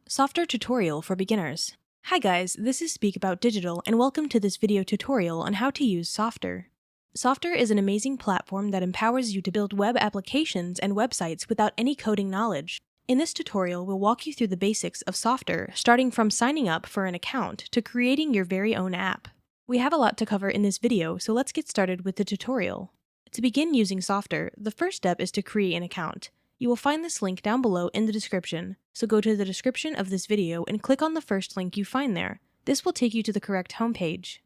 Softr tutorial for beginners. Hi guys, this is Speak About Digital and welcome to this video tutorial on how to use Softr. Softr is an amazing platform that empowers you to build web applications and websites without any coding knowledge. In this tutorial, we'll walk you through the basics of Softr, starting from signing up for an account to creating your very own app. We have a lot to cover in this video, so let's get started with the tutorial. To begin using Softr, the first step is to create an account. You will find this link down below in the description, so go to the description of this video and click on the first link you find there. This will take you to the correct homepage.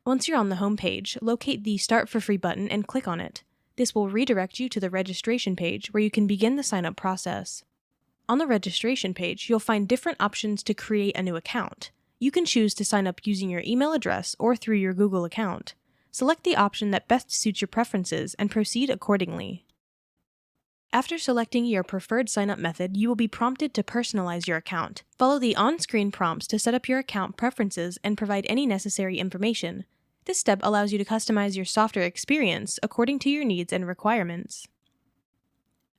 Once you're on the homepage, locate the Start for Free button and click on it. This will redirect you to the registration page where you can begin the sign-up process. On the registration page, you'll find different options to create a new account. You can choose to sign up using your email address or through your Google account. Select the option that best suits your preferences and proceed accordingly. After selecting your preferred sign-up method, you will be prompted to personalize your account. Follow the on-screen prompts to set up your account preferences and provide any necessary information. This step allows you to customize your Softr experience according to your needs and requirements.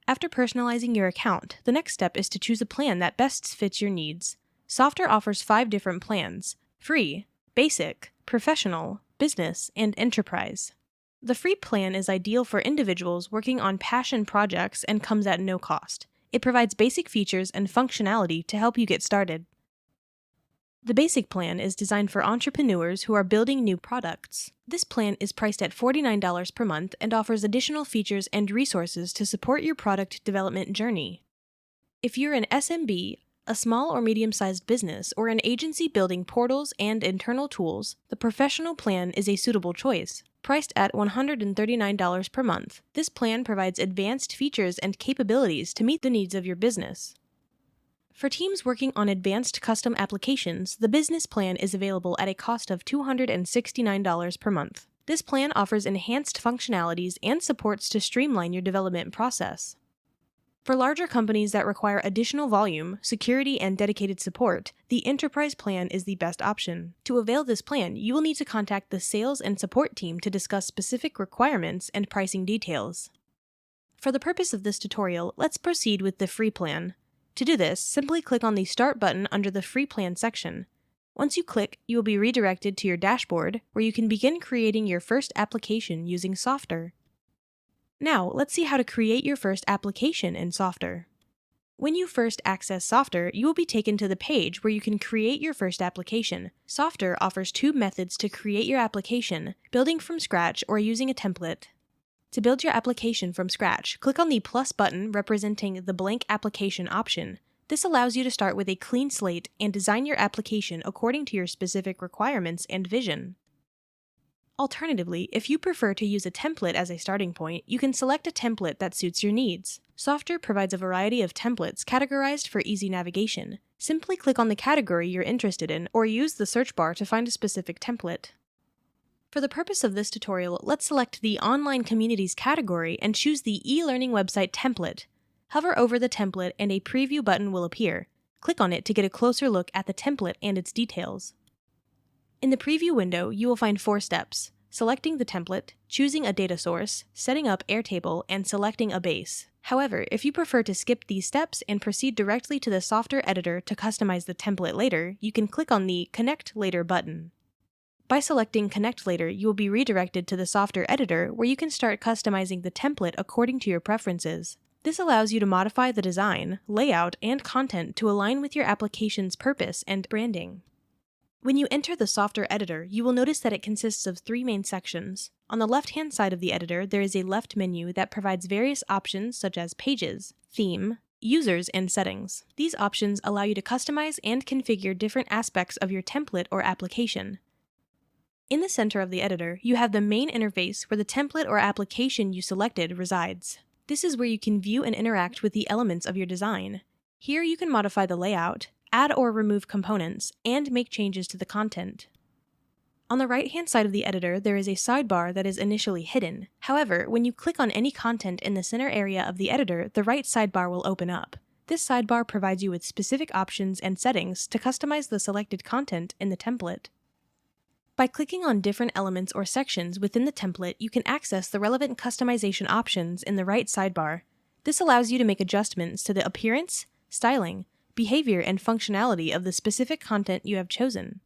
After personalizing your account, the next step is to choose a plan that best fits your needs. Softr offers 5 different plans: Free, Basic, Professional, Business, and Enterprise. The free plan is ideal for individuals working on passion projects and comes at no cost. It provides basic features and functionality to help you get started. The basic plan is designed for entrepreneurs who are building new products. This plan is priced at $49 per month and offers additional features and resources to support your product development journey. If you're an SMB, a small or medium-sized business, or an agency building portals and internal tools, the professional plan is a suitable choice. Priced at $139 per month, this plan provides advanced features and capabilities to meet the needs of your business. For teams working on advanced custom applications, the business plan is available at a cost of $269 per month. This plan offers enhanced functionalities and supports to streamline your development process. For larger companies that require additional volume, security, and dedicated support, the Enterprise plan is the best option. To avail this plan, you will need to contact the sales and support team to discuss specific requirements and pricing details. For the purpose of this tutorial, let's proceed with the free plan. To do this, simply click on the Start button under the Free Plan section. Once you click, you will be redirected to your dashboard, where you can begin creating your first application using Softr. Now, let's see how to create your first application in Softr. When you first access Softr, you will be taken to the page where you can create your first application. Softr offers 2 methods to create your application: building from scratch or using a template. To build your application from scratch, click on the plus button representing the blank application option. This allows you to start with a clean slate and design your application according to your specific requirements and vision. Alternatively, if you prefer to use a template as a starting point, you can select a template that suits your needs. Softr provides a variety of templates categorized for easy navigation. Simply click on the category you're interested in or use the search bar to find a specific template. For the purpose of this tutorial, let's select the Online Communities category and choose the e-learning website template. Hover over the template and a preview button will appear. Click on it to get a closer look at the template and its details. In the preview window, you will find 4 steps: selecting the template, choosing a data source, setting up Airtable, and selecting a base. However, if you prefer to skip these steps and proceed directly to the Softr editor to customize the template later, you can click on the Connect Later button. By selecting Connect Later, you will be redirected to the Softr editor where you can start customizing the template according to your preferences. This allows you to modify the design, layout, and content to align with your application's purpose and branding. When you enter the Softr editor, you will notice that it consists of 3 main sections. On the left-hand side of the editor, there is a left menu that provides various options such as Pages, Theme, Users, and Settings. These options allow you to customize and configure different aspects of your template or application. In the center of the editor, you have the main interface where the template or application you selected resides. This is where you can view and interact with the elements of your design. Here you can modify the layout, add or remove components, and make changes to the content. On the right-hand side of the editor, there is a sidebar that is initially hidden. However, when you click on any content in the center area of the editor, the right sidebar will open up. This sidebar provides you with specific options and settings to customize the selected content in the template. By clicking on different elements or sections within the template, you can access the relevant customization options in the right sidebar. This allows you to make adjustments to the appearance, styling, behavior, and functionality of the specific content you have chosen.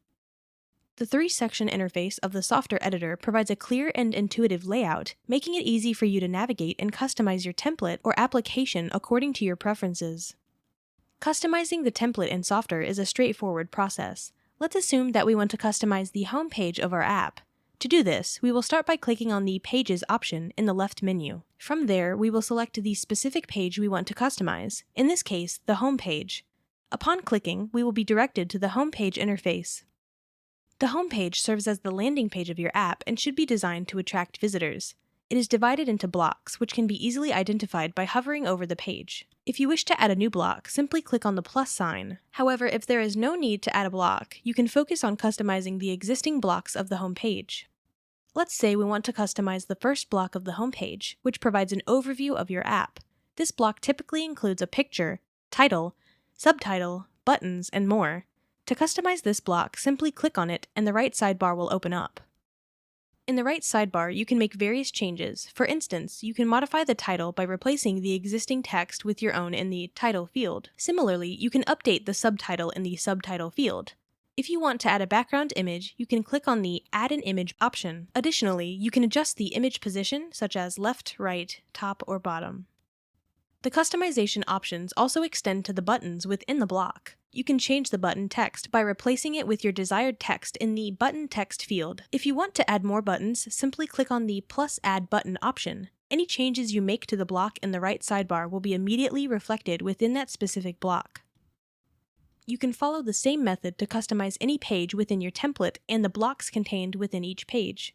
The three-section interface of the Softr editor provides a clear and intuitive layout, making it easy for you to navigate and customize your template or application according to your preferences. Customizing the template in Softr is a straightforward process. Let's assume that we want to customize the home page of our app. To do this, we will start by clicking on the Pages option in the left menu. From there, we will select the specific page we want to customize, in this case, the home page. Upon clicking, we will be directed to the home page interface. The home page serves as the landing page of your app and should be designed to attract visitors. It is divided into blocks, which can be easily identified by hovering over the page. If you wish to add a new block, simply click on the plus sign. However, if there is no need to add a block, you can focus on customizing the existing blocks of the home page. Let's say we want to customize the first block of the home page, which provides an overview of your app. This block typically includes a picture, title, subtitle, buttons, and more. To customize this block, simply click on it and the right sidebar will open up. In the right sidebar, you can make various changes. For instance, you can modify the title by replacing the existing text with your own in the title field. Similarly, you can update the subtitle in the subtitle field. If you want to add a background image, you can click on the Add an Image option. Additionally, you can adjust the image position, such as left, right, top, or bottom. The customization options also extend to the buttons within the block. You can change the button text by replacing it with your desired text in the Button Text field. If you want to add more buttons, simply click on the plus Add Button option. Any changes you make to the block in the right sidebar will be immediately reflected within that specific block. You can follow the same method to customize any page within your template and the blocks contained within each page.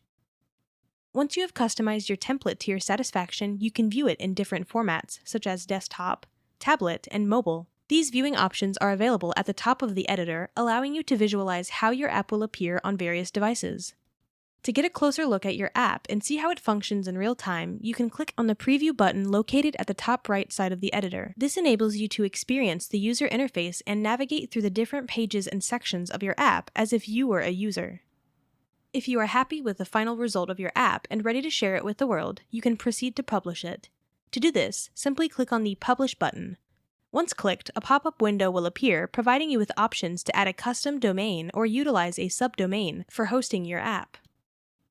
Once you have customized your template to your satisfaction, you can view it in different formats, such as desktop, tablet, and mobile. These viewing options are available at the top of the editor, allowing you to visualize how your app will appear on various devices. To get a closer look at your app and see how it functions in real time, you can click on the Preview button located at the top right side of the editor. This enables you to experience the user interface and navigate through the different pages and sections of your app as if you were a user. If you are happy with the final result of your app and ready to share it with the world, you can proceed to publish it. To do this, simply click on the Publish button. Once clicked, a pop-up window will appear, providing you with options to add a custom domain or utilize a subdomain for hosting your app.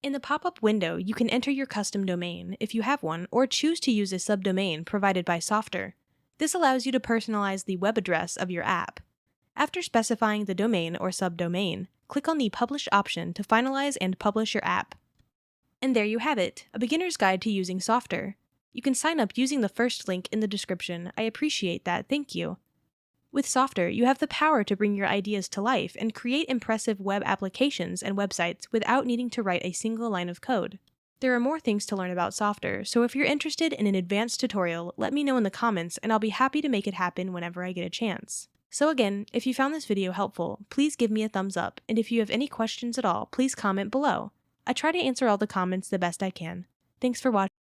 In the pop-up window, you can enter your custom domain, if you have one, or choose to use a subdomain provided by Softr. This allows you to personalize the web address of your app. After specifying the domain or subdomain, click on the Publish option to finalize and publish your app. And there you have it, a beginner's guide to using Softr. You can sign up using the first link in the description. I appreciate that, thank you. With Softr, you have the power to bring your ideas to life and create impressive web applications and websites without needing to write a single line of code. There are more things to learn about Softr, so if you're interested in an advanced tutorial, let me know in the comments and I'll be happy to make it happen whenever I get a chance. So again, if you found this video helpful, please give me a thumbs up, and if you have any questions at all, please comment below. I try to answer all the comments the best I can. Thanks for watching.